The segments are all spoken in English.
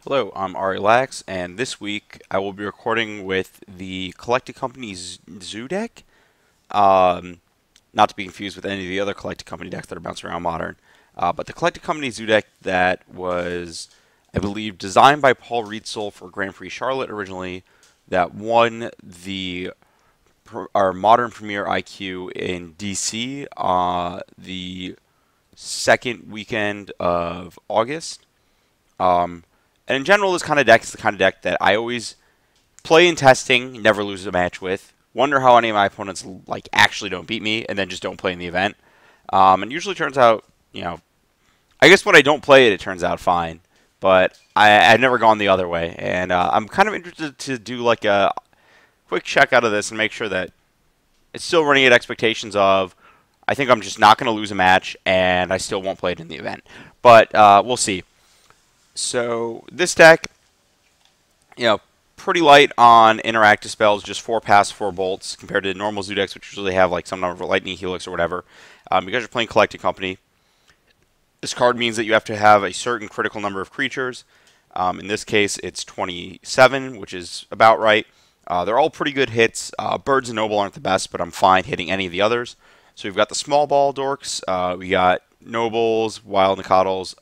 Hello, I'm Ari Lax, and this week I will be recording with the Collected Company's Zoo deck. Um, Not to be confused with any of the other Collected Company decks that are bouncing around Modern. But the Collected Company Zoo deck that was, I believe, designed by Paul Rietzel for Grand Prix Charlotte originally, that won the our Modern Premier IQ in DC the second weekend of August. Um, and in general, this kind of deck is the kind of deck that I always play in testing, never lose a match with. Wonder how any of my opponents actually don't beat me, and then just don't play in the event. And usually turns out, I guess when I don't play it, it turns out fine. But I've never gone the other way, and I'm kind of interested to do like a quick check out of this and make sure that it's still running at expectations of. I think I'm just not going to lose a match, and I still won't play it in the event. But we'll see. So this deck, you know, pretty light on interactive spells, just 4 pass, 4 bolts, compared to normal zoo decks, which usually have like some number of lightning helix or whatever. Because you're playing Collected Company, this card means that you have to have a certain critical number of creatures. In this case, it's 27, which is about right. They're all pretty good hits. Birds and Noble aren't the best, but I'm fine hitting any of the others. So we've got the small ball dorks, we got Nobles, Wild Nicoddles,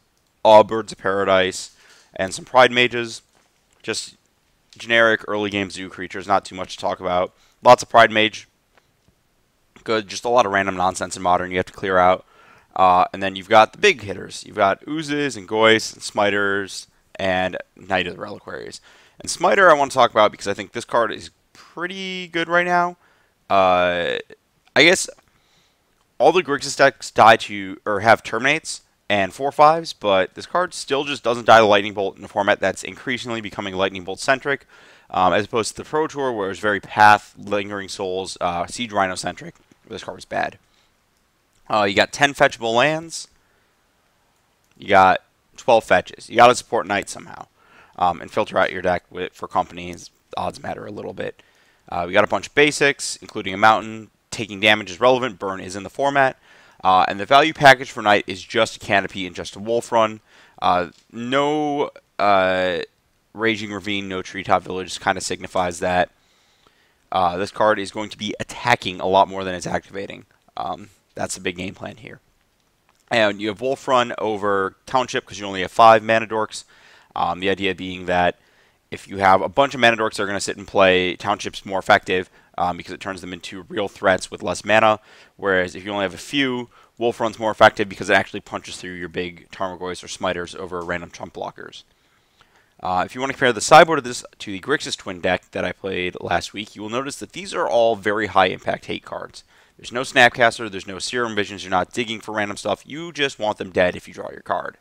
all Birds of Paradise, and some Pride Mages. Just generic early game zoo creatures, not too much to talk about. Lots of Pride Mage. Good, just a lot of random nonsense in Modern you have to clear out. And then you've got the big hitters. You've got Oozes and Goyce and Smiters and Knight of the Reliquaries. And Smiter I want to talk about because I think this card is pretty good right now. I guess all the Grixis decks die to or have Terminates and 4/5s, but this card still just doesn't die to Lightning Bolt in a format that's increasingly becoming Lightning Bolt centric, as opposed to the Pro Tour where it was very Path, Lingering Souls, Siege Rhino centric. This card was bad. You got 10 fetchable lands. You got 12 fetches. You got to support Knight somehow, and filter out your deck for companies. Odds matter a little bit. We got a bunch of basics, including a mountain. Taking damage is relevant. Burn is in the format. And the value package for Knight is just a Canopy and just a Wolf Run. No Raging Ravine, no Treetop Village kind of signifies that this card is going to be attacking a lot more than it's activating. That's the big game plan here. And you have Wolf Run over Township because you only have 5 Mana Dorks. The idea being that if you have a bunch of Mana Dorks that are going to sit and play, Township's more effective. Because it turns them into real threats with less mana, whereas if you only have a few, Wolf Run's more effective because it actually punches through your big Tarmogoyfs or Smiters over random chump blockers. If you want to compare the sideboard of this to the Grixis Twin deck that I played last week, you will notice that these are all very high impact hate cards. There's no Snapcaster, there's no Serum Visions, you're not digging for random stuff, you just want them dead if you draw your card.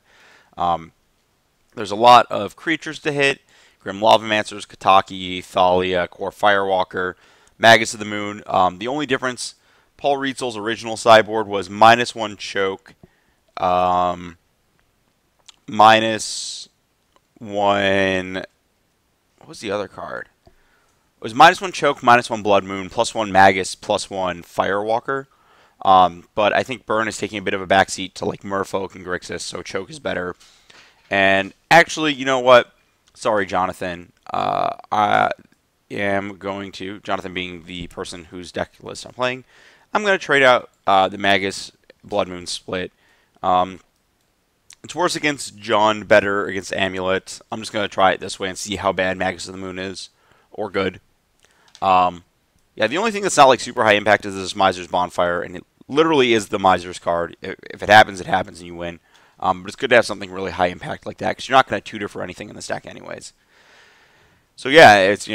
There's a lot of creatures to hit, Grim Lavamancers, Kataki, Thalia, Core Firewalker, Magus of the Moon. The only difference, Paul Rietzel's original sideboard was -1 choke, -1. What was the other card? It was -1 choke, -1 Blood Moon, +1 Magus, +1 Firewalker. But I think Burn is taking a bit of a backseat to like Merfolk and Grixis, so choke is better. And actually, you know what? Sorry, Jonathan. I am going to, Jonathan being the person whose deck list I'm playing, I'm going to trade out the Magus Blood Moon split. It's worse against John, better against Amulet. I'm just going to try it this way and see how bad Magus of the Moon is, or good. Yeah, the only thing that's not like super high impact is this Miser's Bonfire, and it literally is the Miser's card. If it happens, it happens and you win. But it's good to have something really high impact like that, because you're not going to tutor for anything in this deck anyways. So yeah, it's,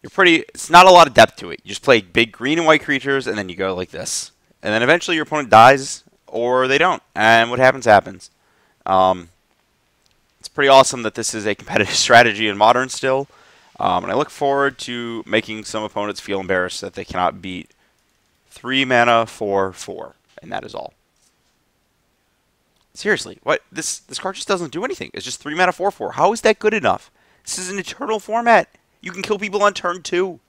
it's not a lot of depth to it. You just play big green and white creatures, and then you go like this. And then eventually your opponent dies, or they don't. And what happens, happens. It's pretty awesome that this is a competitive strategy in Modern still. And I look forward to making some opponents feel embarrassed that they cannot beat 3 mana for 4. And that is all. Seriously, what? This card just doesn't do anything. It's just 3 mana 4/4. How is that good enough? This is an eternal format. You can kill people on turn 2.